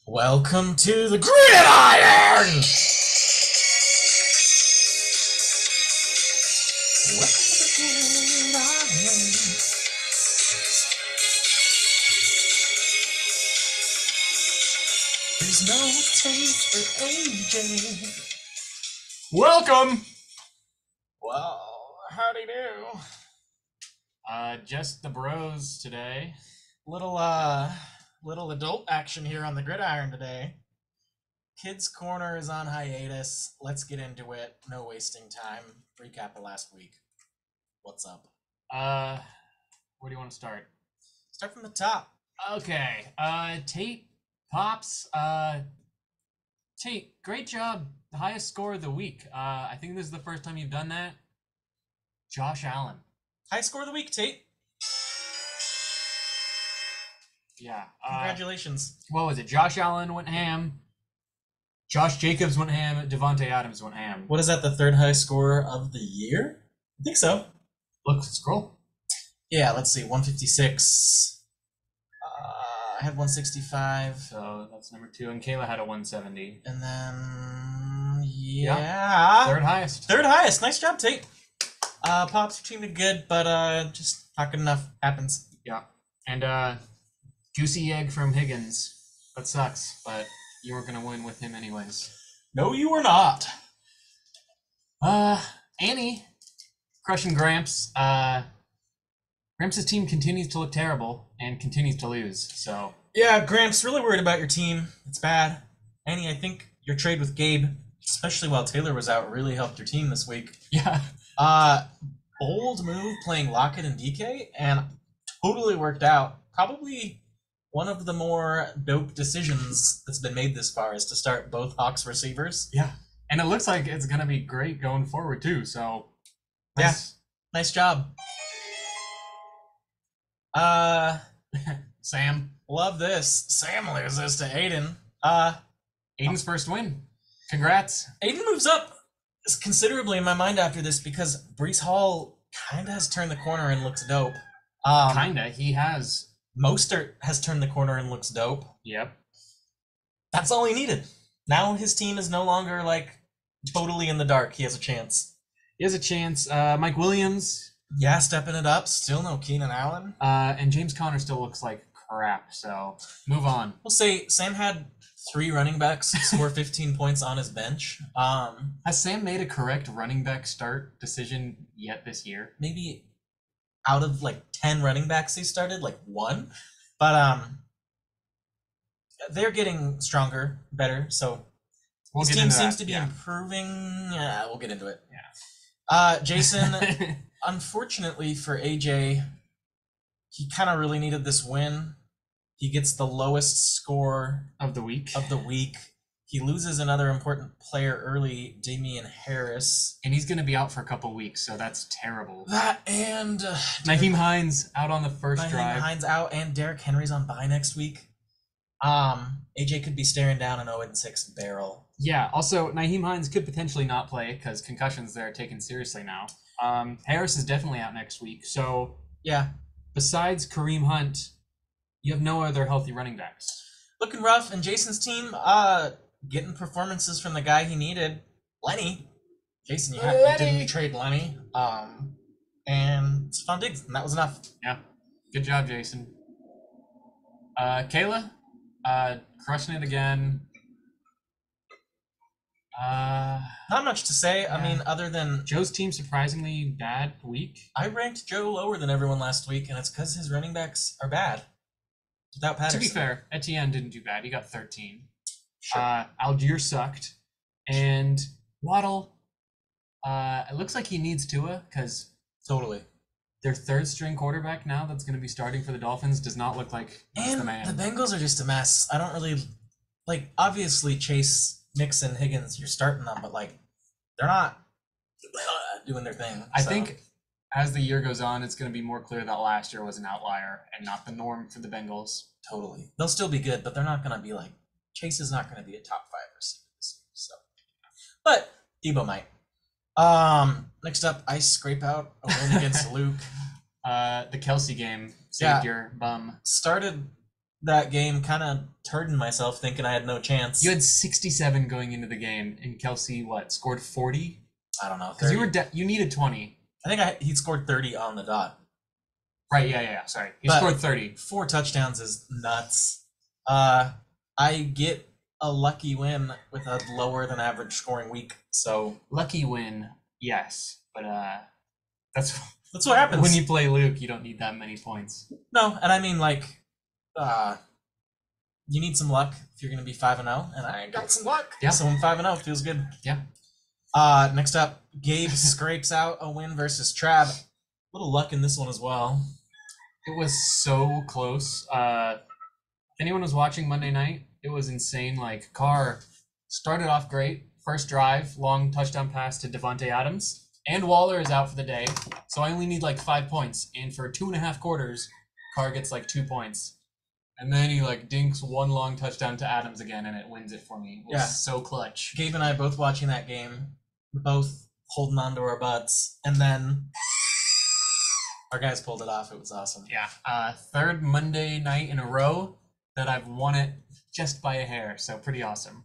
Welcome to the Gridiron! There's no taste for AJ. Welcome! Well, howdy do. Just the bros today. Little adult action here on the Gridiron today. Kids Corner is on hiatus. Let's get into it. No wasting time. Recap of last week. What's up? Where do you want to start? Start from the top. Okay, Tate, Pops, Tate, great job. The highest score of the week. I think this is the first time you've done that. Josh Allen. High score of the week, Tate. Yeah. Congratulations. What was it? Josh Allen went ham. Josh Jacobs went ham. Devontae Adams went ham. What is that, the third highest score of the year? I think so. Look, scroll. Yeah, let's see. 156. I had 165. So that's number 2. And Kayla had a 170. And then, yeah. Third highest. Third highest. Nice job, Tate. Pops, your team did good, but just not good enough. Happens. Yeah. And juicy egg from Higgins. That sucks, but you weren't gonna win with him anyways. No, you were not. Annie, crushing Gramps. Gramps' team continues to look terrible and continues to lose, so. Yeah, Gramps, really worried about your team. It's bad. Annie, I think your trade with Gabe, especially while Taylor was out, really helped your team this week. Yeah. Bold move playing Lockett and DK, and totally worked out. Probably one of the more dope decisions that's been made this far is to start both Hawks receivers. Yeah. And it looks like it's gonna be great going forward too, so. Yeah. Nice job. Sam. Love this. Sam loses to Aiden. Aiden's first win. Congrats. Aiden moves up considerably in my mind after this because Brees Hall kind of has turned the corner and looks dope. Kinda. He has. Mostert has turned the corner and looks dope. Yep. That's all he needed. Now his team is no longer like totally in the dark. He has a chance. He has a chance. Mike Williams. Yeah, stepping it up. Still no Keenan Allen. And James Conner still looks like crap, so move on. We'll say Sam had 3 running backs score 15 points on his bench. Has Sam made a correct running back start decision yet this year? Maybe out of like 10 running backs he started, like 1. But they're getting stronger, better, so his team seems to be improving. Yeah, we'll get into it. Yeah. Jason, unfortunately for AJ, he kind of really needed this win. He gets the lowest score of the week. He loses another important player early, Damian Harris. And he's going to be out for a couple weeks, so that's terrible. That and Nyheim Hines out on the first drive. Nyheim Hines out, and Derrick Henry's on bye next week. AJ could be staring down an 0-6 barrel. Yeah, also, Nyheim Hines could potentially not play because concussions there are taken seriously now. Harris is definitely out next week, so yeah. Besides Kareem Hunt, you have no other healthy running backs. Looking rough, and Jason's team, getting performances from the guy he needed, Lenny. Jason, you didn't trade Lenny. And Stephon Diggs, and that was enough. Yeah, good job, Jason. Kayla, crushing it again. Not much to say. Yeah. I mean, other than Joe's team surprisingly bad week. I ranked Joe lower than everyone last week, and it's because his running backs are bad. Without Patterson. To be fair, Etienne didn't do bad. He got 13. Sure. Algier sucked. And Waddle, it looks like he needs Tua because totally. Their third string quarterback now that's going to be starting for the Dolphins does not look like he's the man. The Bengals are just a mess. I don't really like. Obviously, Chase, Mixon, Higgins, you're starting them, but like they're not doing their thing. I think as the year goes on, it's going to be more clear that last year was an outlier and not the norm for the Bengals. Totally, they'll still be good, but they're not going to be like Chase is not going to be a top 5 receiver this year. So, but Debo might. Next up, I scrape out a win against Luke. The Kelsey game saved your bum. Started that game, kind of turning myself, thinking I had no chance. You had 67 going into the game, and Kelsey, scored 40? I don't know. Because you needed 20. I think he scored 30 on the dot. Right, yeah. Sorry. He scored 30. 4 touchdowns is nuts. I get a lucky win with a lower than average scoring week, so lucky win, yes, but that's what happens when you play Luke. You don't need that many points. No, and I mean you need some luck if you're gonna be 5-0, and I got some luck. Yeah. So I'm 5-0, feels good. Yeah. Next up, Gabe scrapes out a win versus Trav. A little luck in this one as well. It was so close. If anyone was watching Monday night, it was insane. Like, Carr started off great. First drive, long touchdown pass to Devontae Adams. And Waller is out for the day. So I only need 5 points. And for 2.5 quarters, Carr gets 2 points. And then he dinks one long touchdown to Adams again, and it wins it for me. It was so clutch. Gabe and I both watching that game, both holding on to our butts, and then our guys pulled it off. It was awesome. Yeah. Third Monday night in a row that I've won it just by a hair. So pretty awesome.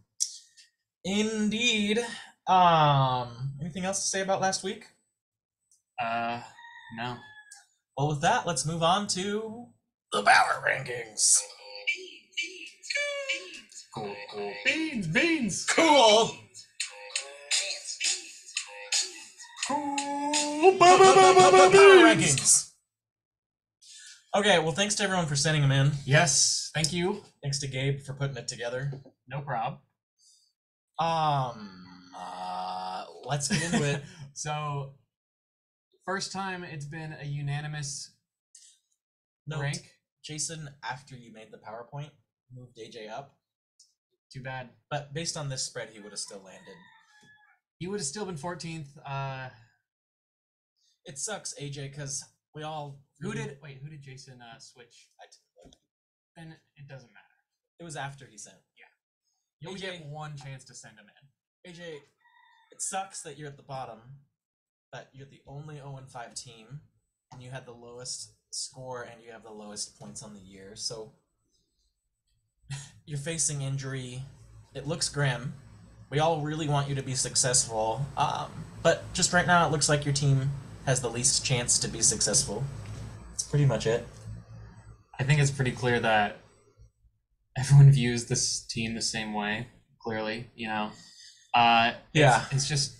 Indeed. Anything else to say about last week? No. Well, with that, let's move on to the power rankings. Cool. Beans. Cool. Power rankings. Okay, well, thanks to everyone for sending them in. Yes, thank you. Thanks to Gabe for putting it together. No problem. Let's get into it. So, first time it's been a unanimous rank. Jason, after you made the PowerPoint, moved AJ up. Too bad. But based on this spread, he would have still landed. He would have still been 14th. It sucks, AJ, because we all... Who did Jason switch? I did. Then it doesn't matter. It was after he sent. Yeah. You only get one chance to send him in. AJ, it sucks that you're at the bottom, but you're the only 0-5 team, and you had the lowest score, and you have the lowest points on the year, so you're facing injury. It looks grim. We all really want you to be successful, but just right now it looks like your team has the least chance to be successful. That's pretty much it. I think it's pretty clear that everyone views this team the same way, clearly, It's just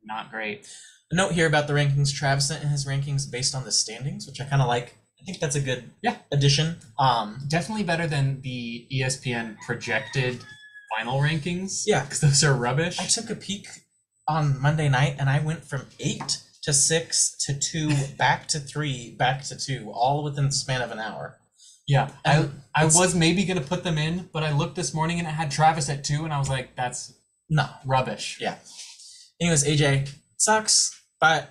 not great. A note here about the rankings. Trav sent in his rankings based on the standings, which I kind of like. I think that's a good addition. Definitely better than the ESPN projected final rankings. Yeah. Because those are rubbish. I took a peek on Monday night, and I went from 8 to 6 to 2, back to 3, back to 2, all within the span of an hour. Yeah. I was maybe going to put them in, but I looked this morning and it had Travis at 2, and I was like, that's rubbish. Yeah. Anyways, AJ, sucks, but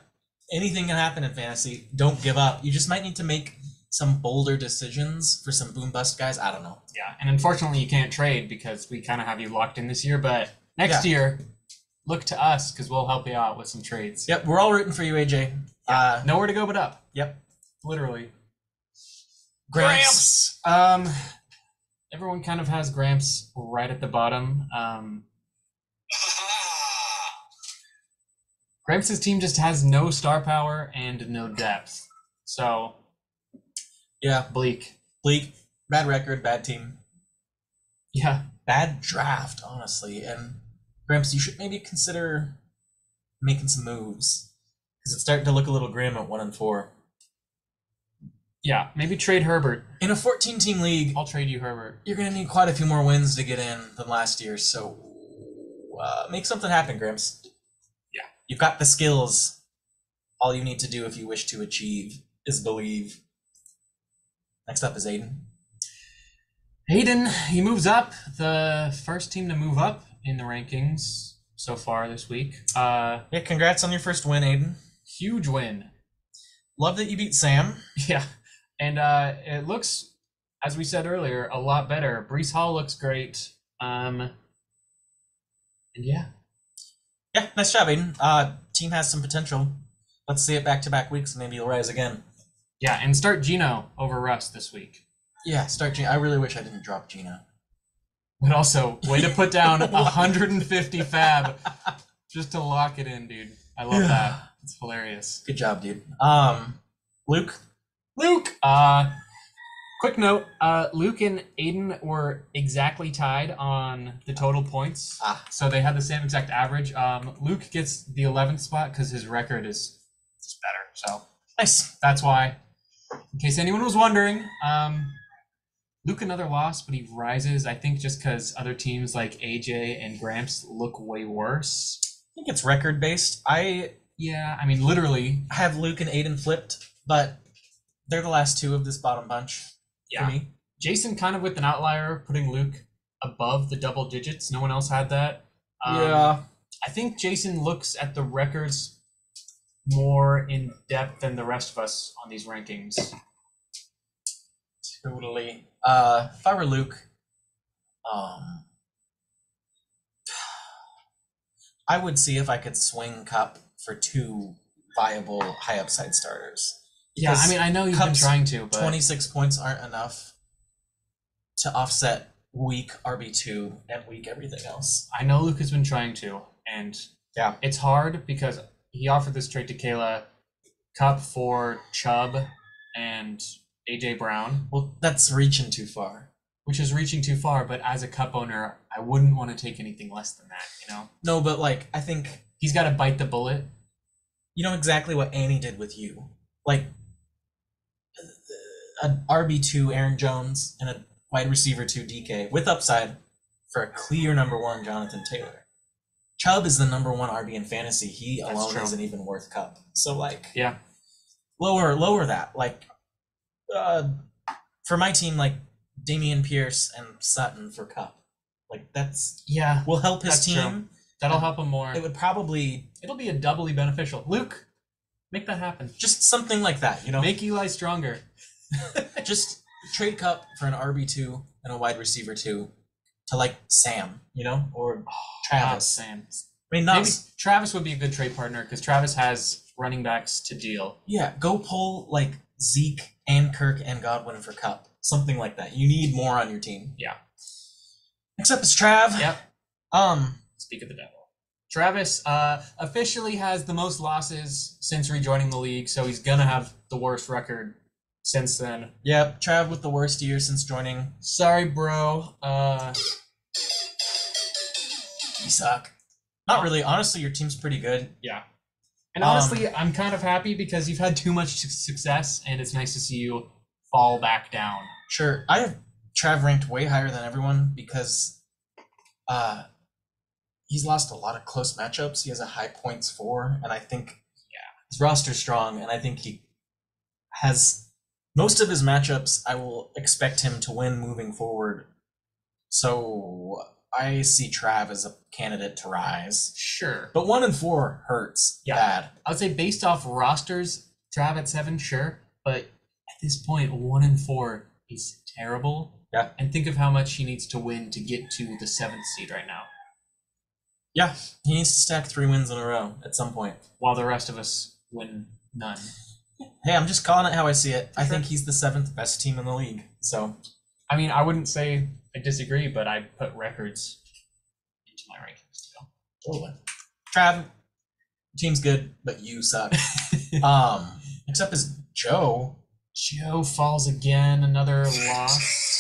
anything can happen in fantasy. Don't give up. You just might need to make some bolder decisions for some boom bust guys. I don't know. Yeah, and unfortunately you can't trade because we kind of have you locked in this year, but next year, look to us because we'll help you out with some trades. Yep, we're all rooting for you, AJ. Nowhere to go but up. Yep. Literally. Gramps. Everyone kind of has Gramps right at the bottom. Gramps' team just has no star power and no depth. So, yeah, bleak. Bad record, bad team. Yeah. Bad draft, honestly. And Gramps, you should maybe consider making some moves because it's starting to look a little grim at 1-4. Yeah, maybe trade Herbert. In a 14-team league, I'll trade you Herbert. You're going to need quite a few more wins to get in than last year, so make something happen, Gramps. Yeah. You've got the skills. All you need to do if you wish to achieve is believe. Next up is Aiden. Aiden, he moves up. The first team to move up in the rankings so far this week. Yeah, congrats on your first win, Aiden. Huge win. Love that you beat Sam. Yeah. And it looks, as we said earlier, a lot better. Breece Hall looks great. And yeah. Yeah, nice job, Aiden. Team has some potential. Let's see it back-to-back weeks. Maybe you'll rise again. Yeah, and start Gino over Russ this week. Yeah, start Gina. I really wish I didn't drop Gina. But also, way to put down 150 fab just to lock it in, dude. I love that. It's hilarious. Good job, dude. Luke. Luke. Quick note. Luke and Aiden were exactly tied on the total points. So they had the same exact average. Luke gets the 11th spot because his record is just better. So Nice. that's why. In case anyone was wondering, Luke another loss, but he rises. I think just because other teams like AJ and Gramps look way worse. I think it's record based. Yeah, I mean literally. I have Luke and Aiden flipped, but they're the last two of this bottom bunch for me. Jason kind of with an outlier, putting Luke above the double digits. No one else had that. Yeah. I think Jason looks at the records more in depth than the rest of us on these rankings. Totally. If I were Luke, I would see if I could swing Cup for two viable high upside starters. Yeah, I mean, I know you've been trying to, but 26 points aren't enough to offset weak RB2 and weak everything else. I know Luke has been trying to, and yeah, it's hard because he offered this trade to Kayla, Cup for Chubb and AJ Brown. Well, that's reaching too far. Which is reaching too far, but as a Cup owner, I wouldn't want to take anything less than that, you know? No, but like, I think he's got to bite the bullet. You know exactly what Annie did with you. Like, an RB2 Aaron Jones and a wide receiver 2 DK with upside for a clear number one Jonathan Taylor. Chubb is the number one RB in fantasy. He alone isn't even worth Cup. So like, yeah, lower that. Like, for my team, like Damian Pierce and Sutton for Cup. Like that's will help his team. True. That'll help him more. It would probably it'll be a doubly beneficial. Luke, make that happen. Just something like that, you know. Make Eli stronger. Just trade Cup for an RB2 and a wide receiver 2 to like Sam, you know, or Travis. Sam. I mean, maybe Travis would be a good trade partner because Travis has running backs to deal. Yeah, go pull like Zeke and Kirk and Godwin for Cup, something like that. You need more on your team. Yeah. Except it's Trav. Yep. Speak of the devil. Travis officially has the most losses since rejoining the league, so he's gonna have the worst record since then. Yep, Trav with the worst year since joining. Sorry, bro. You suck. Not really. Honestly, your team's pretty good. Yeah. And honestly, I'm kind of happy because you've had too much success, and it's nice to see you fall back down. Sure. I have Trav ranked way higher than everyone because he's lost a lot of close matchups. He has a high points for, and I think his roster's strong, and I think he has most of his matchups I will expect him to win moving forward. So I see Trav as a candidate to rise. Sure. But 1 and 4 hurts bad. I would say based off rosters, Trav at 7, sure. But at this point, 1 and 4 is terrible. Yeah. And think of how much he needs to win to get to the 7th seed right now. Yeah. He needs to stack 3 wins in a row at some point. While the rest of us win none. Hey, I'm just calling it how I see it. I think he's the 7th best team in the league. So, I mean, I wouldn't say I disagree, but I put records into my rankings too. Totally. Trav, team's good, but you suck. Except as Joe. Joe falls again, another loss.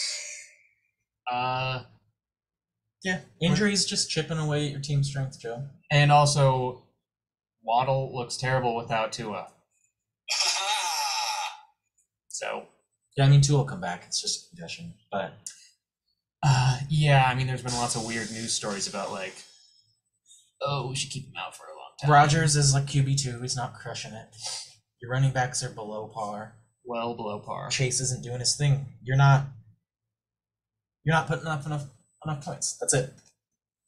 Yeah, injuries just chipping away at your team strength, Joe. And also, Waddle looks terrible without Tua. So. Yeah, I mean, Tua will come back. It's just a concussion, but. Yeah, I mean, there's been lots of weird news stories about like, oh, we should keep him out for a long time. Rodgers is like QB2. He's not crushing it. Your running backs are below par. Well below par. Chase isn't doing his thing. You're not putting up enough points. That's it.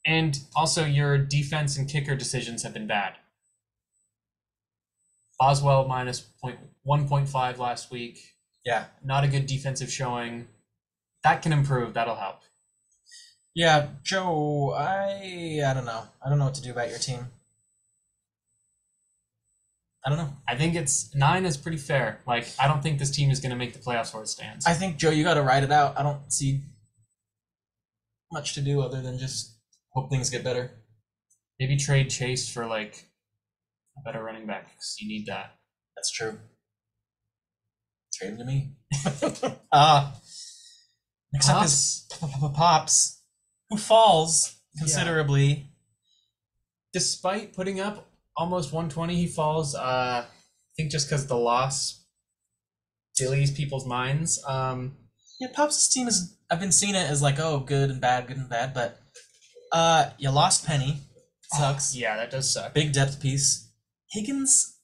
And also, your defense and kicker decisions have been bad. Boswell minus 1.5 last week. Yeah. Not a good defensive showing. That can improve. That'll help. Yeah, Joe, I don't know. I don't know what to do about your team. I don't know. I think it's 9 is pretty fair. Like, I don't think this team is going to make the playoffs where it stands. I think, Joe, you got to ride it out. I don't see much to do other than just hope things get better. Maybe trade Chase for like a better running back because you need that. That's true. Trade him to me. Next up is Pops, who falls considerably. Despite putting up almost 120, he falls. I think just because the loss delays people's minds. Yeah, Pops' team is. I've been seeing it as like, oh, good and bad, but you lost Penny. Sucks. Yeah, that does suck. Big depth piece. Higgins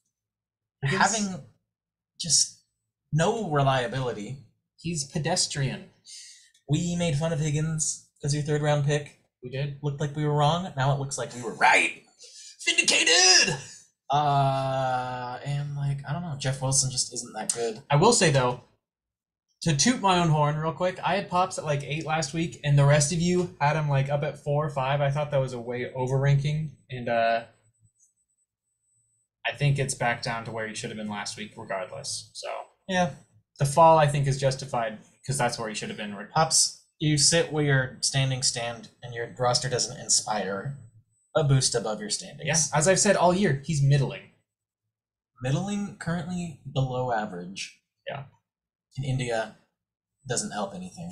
having just no reliability. He's pedestrian. We made fun of Higgins as your 3rd round pick. We did. Looked like we were wrong. Now it looks like we were right. Vindicated. And like, I don't know, Jeff Wilson just isn't that good. I will say though, to toot my own horn real quick, I had Pops at like 8 last week, and the rest of you had him like up at 4 or 5. I thought that was a way over ranking, and I think it's back down to where he should have been last week, regardless. So yeah, the fall I think is justified because that's where he should have been. Pops, you sit where your standings stand, and your roster doesn't inspire a boost above your standings. Yeah, as I've said all year, he's middling. Middling, currently below average. Yeah. In India, doesn't help anything.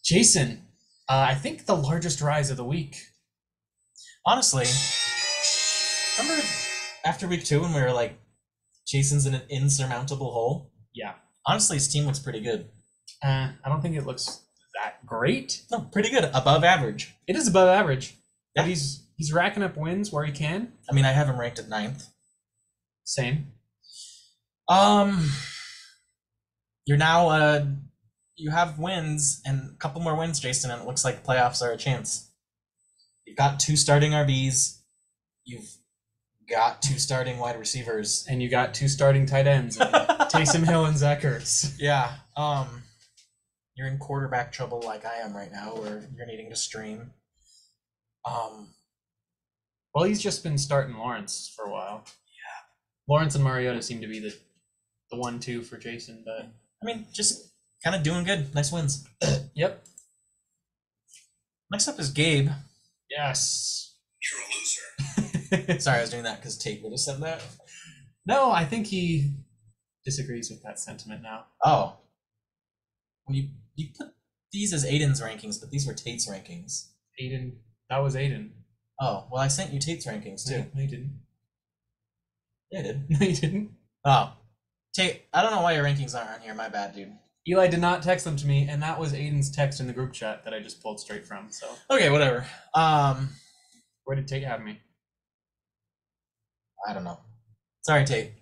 Jason, I think the largest rise of the week. Honestly, remember after week 2 when we were like, Jason's in an insurmountable hole? Yeah. Honestly, his team looks pretty good. I don't think it looks that great. No, pretty good. Above average. It is above average. Yeah. But he's racking up wins where he can. I mean, I have him ranked at 9th. Same. You're now you have wins and a couple more wins, Jason, and it looks like playoffs are a chance. You've got 2 starting RBs. You've got 2 starting wide receivers. And you got 2 starting tight ends. Taysom Hill and Zach Ertz. Yeah. You're in quarterback trouble like I am right now, where you're needing to stream. Well, he's just been starting Lawrence for a while. Yeah. Lawrence and Mariota seem to be the 1-2 for Jason, but I mean, just kind of doing good. Nice wins. Yep. Next up is Gabe. Yes. You're a loser. Sorry, I was doing that because Tate would have said that. No, I think he disagrees with that sentiment now. Oh. Well, you put these as Aiden's rankings, but these were Tate's rankings. Aiden. That was Aiden. Oh, well, I sent you Tate's rankings too. No, you didn't. Yeah, I did. No, you didn't. Oh. Tate, I don't know why your rankings aren't on here. My bad, dude. Eli did not text them to me, and that was Aiden's text in the group chat that I just pulled straight from. So Okay, whatever. where did Tate have me? I don't know. Sorry, Tate.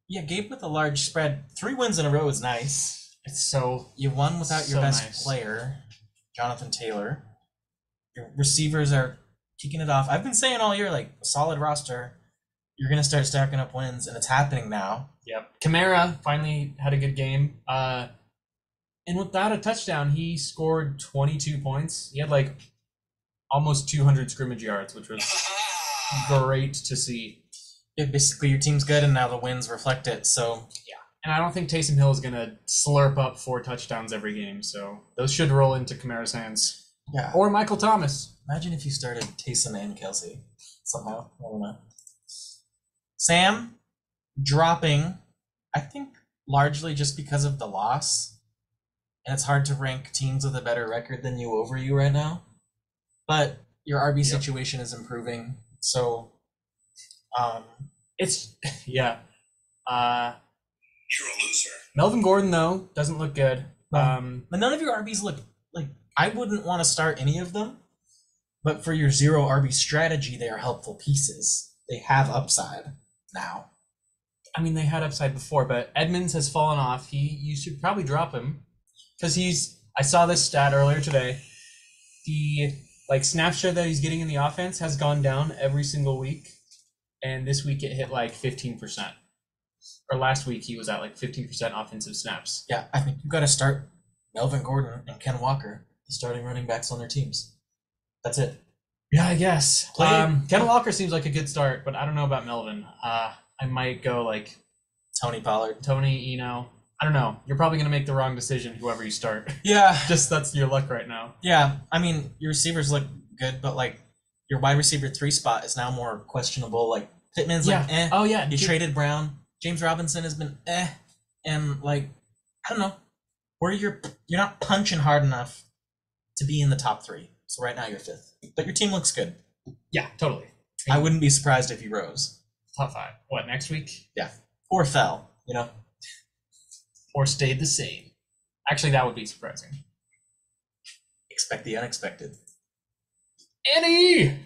Yeah, Gabe with a large spread. 3 wins in a row is nice. It's so You won without your So best nice. player, Jonathan Taylor. Your receivers are kicking it off. I've been saying all year, like, a solid roster. You're going to start stacking up wins, and it's happening now. Yep. Kamara finally had a good game. And without a touchdown, he scored 22 points. He had like almost 200 scrimmage yards, which was great to see. Yeah, basically, your team's good, and now the wins reflect it. So, And I don't think Taysom Hill is going to slurp up 4 touchdowns every game. So those should roll into Kamara's hands. yeah. Or Michael Thomas. Imagine if you started Taysom and Kelsey somehow. I don't know. Sam dropping, I think, largely just because of the loss. And it's hard to rank teams with a better record than you over you right now. But your RB Yep. situation is improving. So, It's, yeah. You're a loser. Melvin Gordon, though, doesn't look good. No. but none of your RBs look like, I wouldn't want to start any of them. But for your 0 RB strategy, they are helpful pieces. They have upside now. I mean, they had upside before, but Edmonds has fallen off. You should probably drop him because I saw this stat earlier today. The snap share that he's getting in the offense has gone down every single week, and this week it hit like 15%. Or last week he was at like 15% offensive snaps. Yeah, I think you've got to start Melvin Gordon and Ken Walker, the starting running backs on their teams. That's it. Yeah, I guess. Play- Kenneth Walker seems like a good start, but I don't know about Melvin. I might go like Tony Pollard. Tony, Eno. I don't know. You're probably gonna make the wrong decision, whoever you start. Yeah. Just that's your luck right now. Yeah. I mean, your receivers look good, but like your wide receiver 3 spot is now more questionable. Like Pittman's like Oh yeah. You traded Brown. James Robinson has been and like I don't know. Where you're not punching hard enough to be in the top 3. So right now you're 5th. But your team looks good. Yeah, totally. I wouldn't be surprised if you rose. Top 5. What, next week? Yeah. Or fell, you know? Or stayed the same. Actually, that would be surprising. Expect the unexpected. Annie!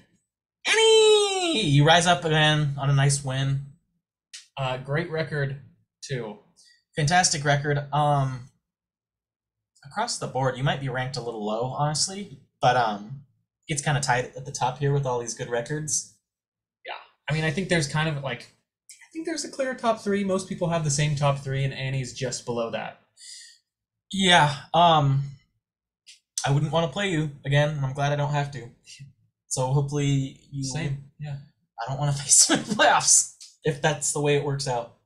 You rise up again on a nice win. Great record, too. Fantastic record. Across the board, you might be ranked a little low, honestly, but it's kind of tight at the top here with all these good records. Yeah. I mean, I think there's kind of like, I think there's a clear top 3. Most people have the same top 3, and Annie's just below that. Yeah. I wouldn't want to play you again, and I'm glad I don't have to. So hopefully you. Same. Yeah. I don't want to face you in the playoffs if that's the way it works out.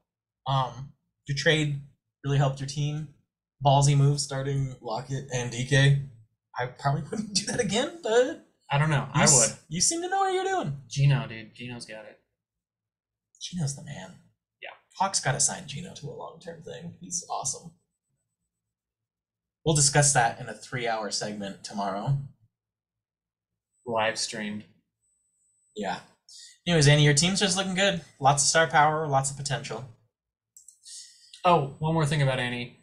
Your trade really helped your team. Ballsy move starting Lockett and DK. I probably wouldn't do that again, but I don't know. I would. You seem to know what you're doing. Gino, dude. Gino's got it. Gino's the man. Yeah. Hawks got to sign Gino to a long-term thing. He's awesome. We'll discuss that in a 3-hour segment tomorrow. Live streamed. Yeah. Anyways, Annie, your team's just looking good. Lots of star power, lots of potential. Oh, one more thing about Annie.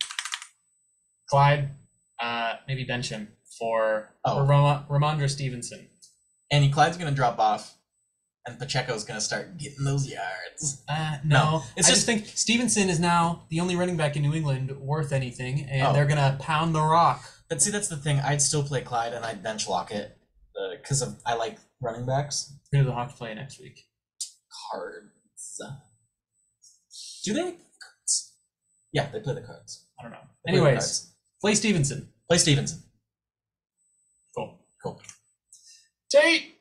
Clyde, maybe bench him for Ramondre Stevenson. Annie, Clyde's going to drop off, and Pacheco's going to start getting those yards. No. I just think Stevenson is now the only running back in New England worth anything, and they're going to pound the rock. But see, that's the thing. I'd still play Clyde, and I'd bench Lockett because I like running backs. Who do the Hawks play next week? Cards. Do they? Cards. Yeah, they play the Cards. I don't know. Anyways, play Stevenson. Play Stevenson. Cool. Tate!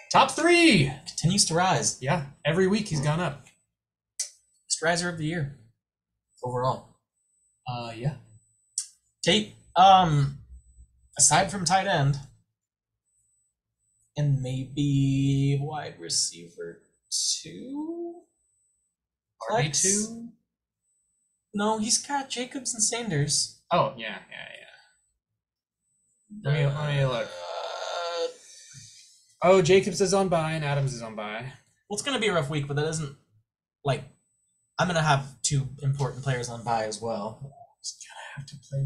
Top 3! Continues to rise. Yeah, every week he's gone up. Best riser of the year. Overall. Yeah. Tate, aside from tight end, and maybe wide receiver 2? RB2? No, he's got Jacobs and Sanders. Oh, yeah. Let me look. Oh, Jacobs is on bye and Adams is on bye. Well, it's going to be a rough week, but that doesn't, I'm going to have 2 important players on bye as well. I'm just going to have to play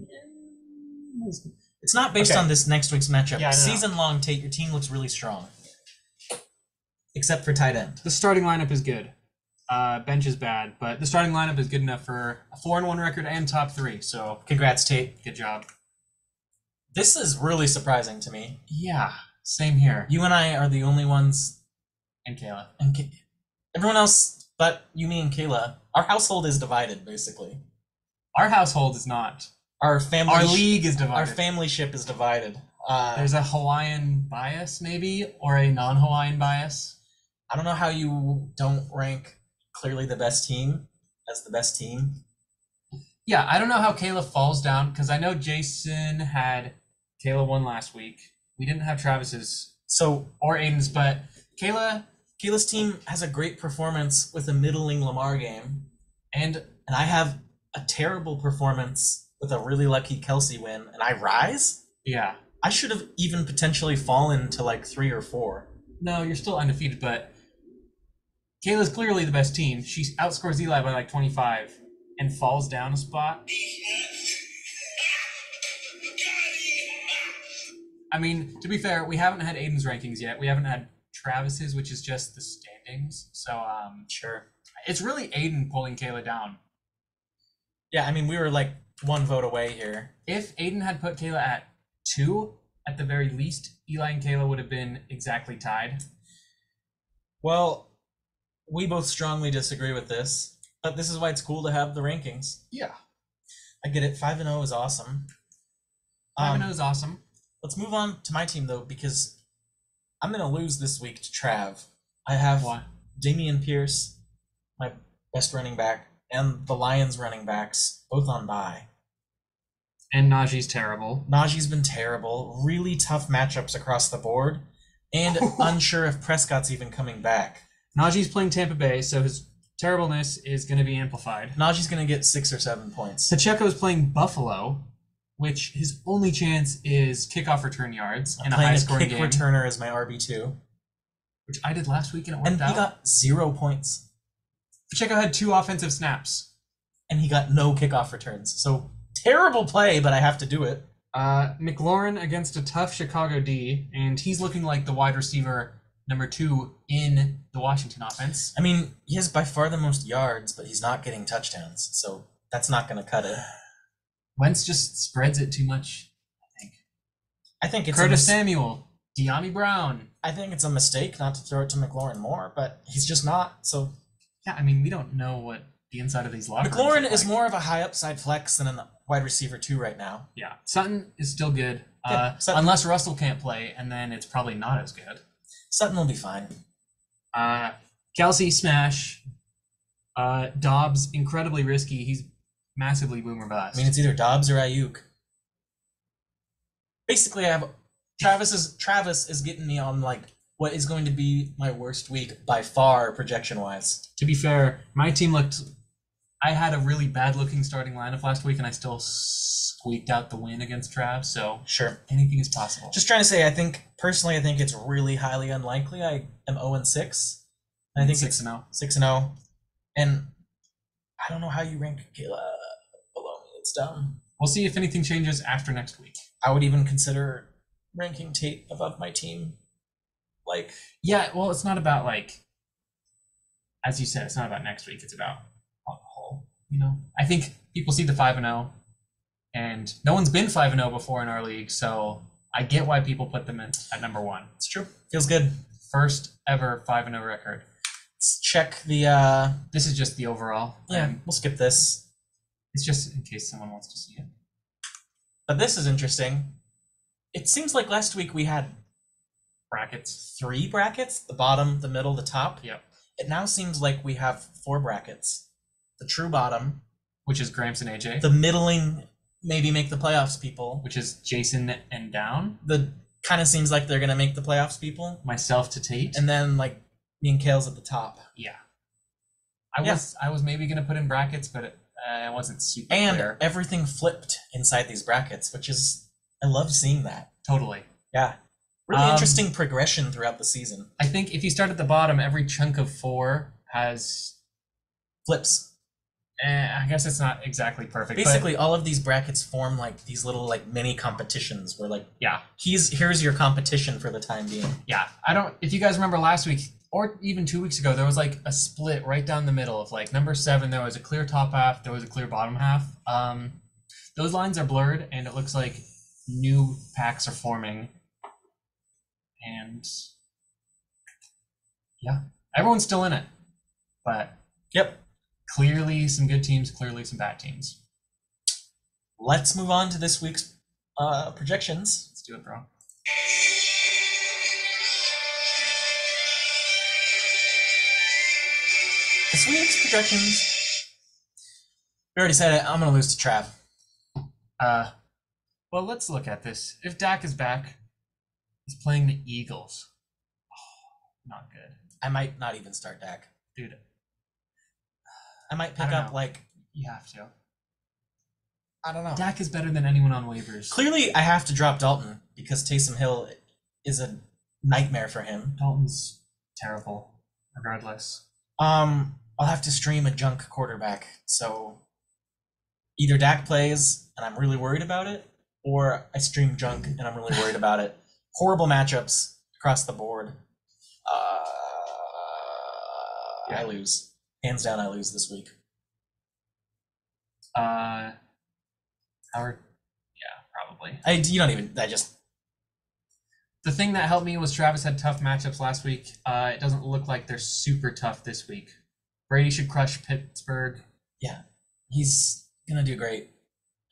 McKinnon. It's not based on this next week's matchup. Yeah, Season-long, Tate, your team looks really strong. Except for tight end. The starting lineup is good. Bench is bad, but the starting lineup is good enough for a 4-1 record and top 3. So congrats, Tate. Good job. This is really surprising to me. Yeah, same here. You and I are the only ones, And Kayla. and everyone else but you, me, and Kayla. Our household is divided, basically. Our household is not. Our family. Our league is divided. Our family ship is divided. There's a Hawaiian bias, maybe, or a non-Hawaiian bias. I don't know how you don't rank clearly the best team as the best team. Yeah, I don't know how Kayla falls down, because I know Jason had Kayla won last week. We didn't have Travis's or Aiden's, but Kayla's team has a great performance with a middling Lamar game, and I have a terrible performance with a really lucky Kelsey win, and I rise? Yeah. I should have even potentially fallen to 3 or 4. No, you're still undefeated, but Kayla's clearly the best team. She outscores Eli by 25 and falls down a spot. I mean, to be fair, we haven't had Aiden's rankings yet. We haven't had Travis's, which is just the standings. So, Sure. It's really Aiden pulling Kayla down. Yeah, I mean, we were 1 vote away here. If Aiden had put Kayla at 2, at the very least, Eli and Kayla would have been exactly tied. Well, we both strongly disagree with this, but this is why it's cool to have the rankings. Yeah. I get it. 5-0 is awesome. 5-0 is awesome. Let's move on to my team, though, because I'm going to lose this week to Trav. I have Why? Damian Pierce, my best running back, and the Lions running backs, both on bye. And Najee's terrible. Najee's been terrible. Really tough matchups across the board. And unsure if Prescott's even coming back. Najee's playing Tampa Bay, so his terribleness is going to be amplified. Najee's going to get 6 or 7 points. Pacheco's playing Buffalo, which his only chance is kickoff return yards in a Playing high-scoring kick game. returner as my RB2. Which I did last week and it worked And he out. got 0 points. Pacheco had 2 offensive snaps. And he got no kickoff returns. So, terrible play, but I have to do it. McLaurin against a tough Chicago D, and he's looking like the wide receiver number 2 in the Washington offense. I mean, he has by far the most yards, but he's not getting touchdowns. So, that's not going to cut it. Wentz just spreads it too much, I think. I think it's Curtis Samuel, De'Ami Brown. I think it's a mistake not to throw it to McLaurin more, but he's just not. So, Yeah, I mean, we don't know what the inside of these locker rooms McLaurin look is like. more of a high upside flex than a wide receiver 2 right now. Yeah, Sutton is still good, Yeah, Sutton- unless Russell can't play, and then it's probably not as good. Sutton will be fine. Kelsey smash. Dobbs incredibly risky. He's massively boomer bust. I mean, it's either Dobbs or Ayuk. Basically, I have Travis is getting me on like what is going to be my worst week by far projection wise. To be fair, my team I had a really bad looking starting lineup last week, and I still squeaked out the win against Trav. So Sure. anything is possible. Just trying to say, I think it's really highly unlikely. I am 0-6. I think 6-0. 6-0, and I don't know how you rank below me. It's dumb. We'll see if anything changes after next week. I would even consider ranking Tate above my team. Like, Yeah, well, it's not about as you said, it's not about next week. It's about on the whole. I think people see the 5-0, and no one's been 5-0 before in our league, so I get why people put them at number 1. it's true. Feels good. First ever 5-0 record. Let's check the. This is just the overall. Yeah, we'll skip this. It's just in case someone wants to see it. But this is interesting. It seems like last week we had Brackets. 3 brackets: the bottom, the middle, the top. Yep. It now seems like we have 4 brackets: the true bottom, Which is Gramps and AJ. the middling, maybe make the playoffs people. Which is Jason and Down. The kind of seems like they're gonna make the playoffs people, Myself to Tate. and then like me and Kale's at the top. yeah. I was maybe gonna put in brackets, but it wasn't super And clear. everything flipped inside these brackets, which is I love seeing that. Totally. Yeah. Really Um, interesting progression throughout the season. I think if you start at the bottom, every chunk of 4 has. Flips. I guess it's not exactly perfect. Basically, all of these brackets form like these little like mini competitions where like but yeah, here's your competition for the time being. yeah. If you guys remember last week or even 2 weeks ago, there was like a split right down the middle of like number 7. There was a clear top half. There was a clear bottom half. Those lines are blurred, and it looks like new packs are forming. And yeah, everyone's still in it, but Yep. clearly some good teams, clearly some bad teams. Let's move on to this week's projections. Let's do it, bro. This week's projections. We already said it. I'm gonna lose to Trav. Well, let's look at this. If Dak is back, he's playing the Eagles. Oh, not good. I might not even start Dak. Dude, I might I pick don't up know. like you have to. I don't know. Dak is better than anyone on waivers. Clearly, I have to drop Dalton because Taysom Hill is a nightmare for him. Dalton's terrible, regardless. I'll have to stream a junk quarterback. So either Dak plays and I'm really worried about it, or I stream junk and I'm really worried about it. Horrible matchups across the board. I lose. Hands down, I lose this week. Howard, yeah, probably. The thing that helped me was Travis had tough matchups last week. It doesn't look like they're super tough this week. Brady should crush Pittsburgh. He's gonna do great.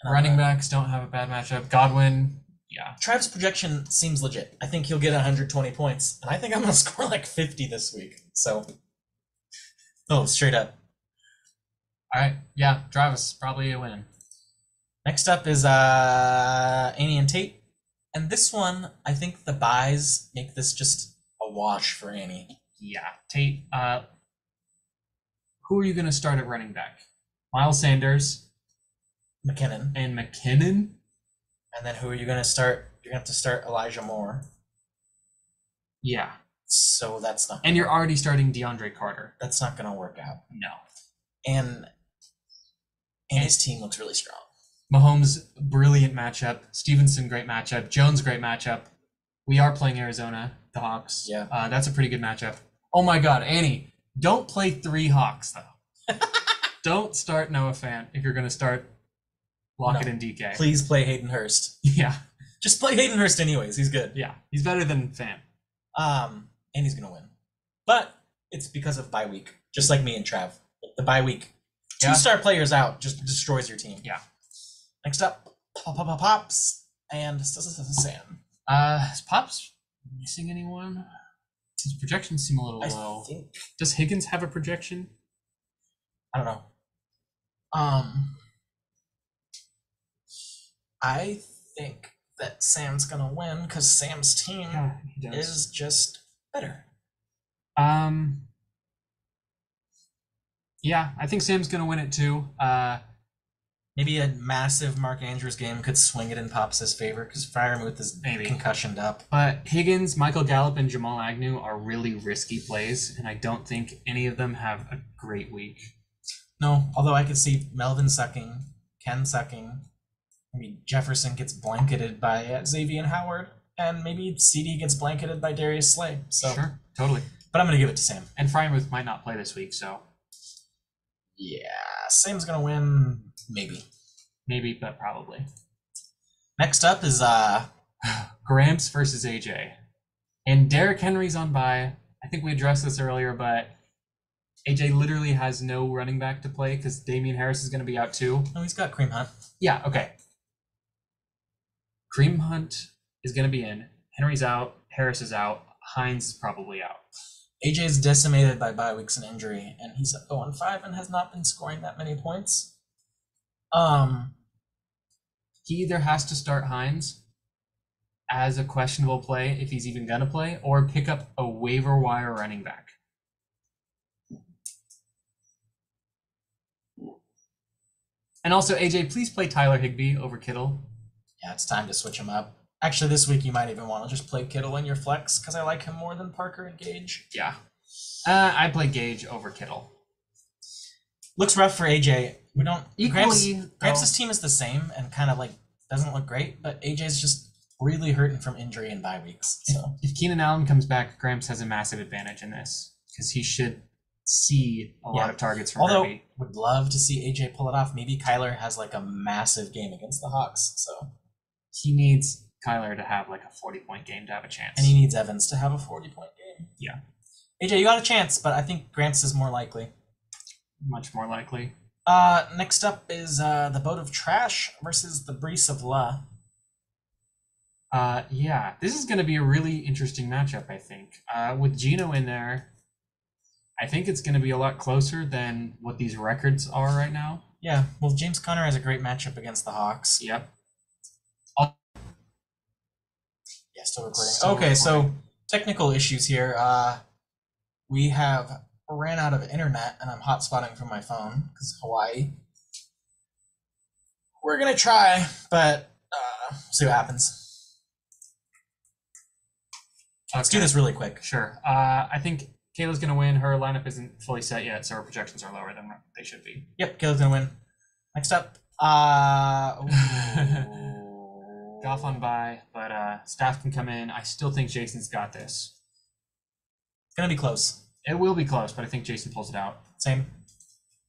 Running backs don't have a bad matchup. Godwin, yeah. Trav's projection seems legit. I think he'll get 120 points, and I think I'm gonna score like 50 this week. So, straight up. All right, yeah, Travis probably a win. Next up is Annie and Tate, and this one I think the buys make this just a wash for Annie. Yeah, Tate. Who are you gonna start at running back? Miles Sanders, McKinnon, and McKinnon. And then who are you gonna start? You're gonna have to start Elijah Moore. Yeah. So that's not. And you're already starting DeAndre Carter. That's not gonna work out. No. And his team looks really strong. Mahomes, brilliant matchup. Stevenson, great matchup. Jones, great matchup. We are playing Arizona, the Hawks. Yeah. That's a pretty good matchup. Oh my God, Annie, don't play 3 Hawks though. Don't start Noah Fant if you're gonna start Lockett and DK. Please play Hayden Hurst. Yeah. Just play Hayden Hurst anyways. He's good. Yeah. He's better than Fant. And he's gonna win. But it's because of bye week. Just like me and Trav. The bye week. 2-star players out just destroys your team. Yeah. Next up, Pops and Sam. Is Pops missing anyone? His projections seem a little low. Does Higgins have a projection? I don't know. I think that Sam's gonna win because Sam's team is just better. Yeah, I think Sam's gonna win it too. Maybe a massive Mark Andrews game could swing it in Pops' favor because Freiermuth is maybe concussioned up. But Higgins, Michael Gallup, and Jamal Agnew are really risky plays, and I don't think any of them have a great week. No, although I could see Melvin sucking, Ken sucking. Maybe Jefferson gets blanketed by Xavier Howard, and maybe CD gets blanketed by Darius Slay. So sure, totally. But I'm gonna give it to Sam. And Freiermuth might not play this week, so yeah, Sam's gonna win. Maybe, but probably. Next up is Gramps versus AJ, and Derrick Henry's on bye. I think we addressed this earlier, but AJ literally has no running back to play because Damian Harris is going to be out too. No, he's got Kareem Hunt. Yeah, okay. Kareem Hunt is going to be in. Henry's out. Harris is out. Hines is probably out. AJ's decimated by bye weeks and injury, and he's 0-5 and has not been scoring that many points. He either has to start Hines as a questionable play if he's even gonna play, or pick up a waiver wire running back. And also, AJ, please play Tyler Higbee over Kittle. Yeah, it's time to switch him up. Actually, this week you might even want to just play Kittle in your flex because I like him more than Parker and Gage. Yeah. I play Gage over Kittle. Looks rough for AJ. We don't equally. Gramps' team is the same and kind of like doesn't look great, but AJ's just really hurting from injury and bye weeks. So if Keenan Allen comes back, Gramps has a massive advantage in this because he should see a lot of targets from Although, Herbie. Would love to see AJ pull it off. Maybe Kyler has like a massive game against the Hawks. So he needs Kyler to have like a 40-point game to have a chance. And he needs Evans to have a 40-point game. Yeah. AJ, you got a chance, but I think Gramps is more likely. Much more likely. Next up is the Boat of Trash versus the Brees of La. Yeah, this is going to be a really interesting matchup, I think. With Gino in there, I think it's going to be a lot closer than what these records are right now. Yeah, well, James Conner has a great matchup against the Hawks. Yep. Yeah, still recording. So technical issues here. We have ran out of internet, and I'm hotspotting from my phone because Hawaii. We're going to try, but see what happens. Let's do this really quick. Sure. I think Kayla's going to win. Her lineup isn't fully set yet, so her projections are lower than they should be. Yep, Kayla's going to win. Next up. Goff on bye, but Staff can come in. I still think Jason's got this. It's going to be close. It will be close, but I think Jason pulls it out. Same.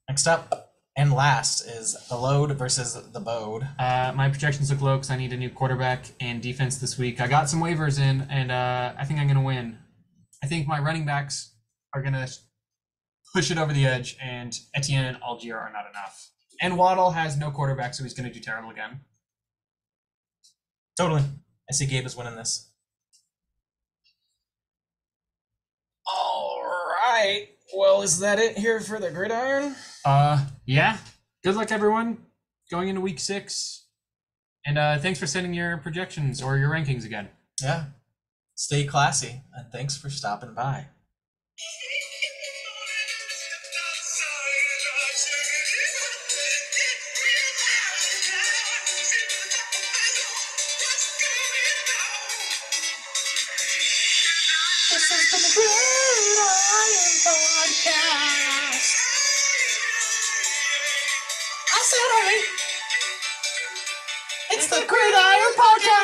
Next up and last is the Load versus the Bode. My projections look low because I need a new quarterback and defense this week. I got some waivers in, and I think I'm going to win. I think my running backs are going to push it over the edge, and Etienne and Algier are not enough. And Waddle has no quarterback, so he's going to do terrible again. Totally. I see Gabe is winning this. All right. Well, is that it here for the Gridiron? Yeah. Good luck, everyone, going into week 6. And thanks for sending your projections or your rankings again. Yeah. Stay classy, and thanks for stopping by. This has been the Gridiron Podcast. I said, hey, it's the Gridiron Podcast.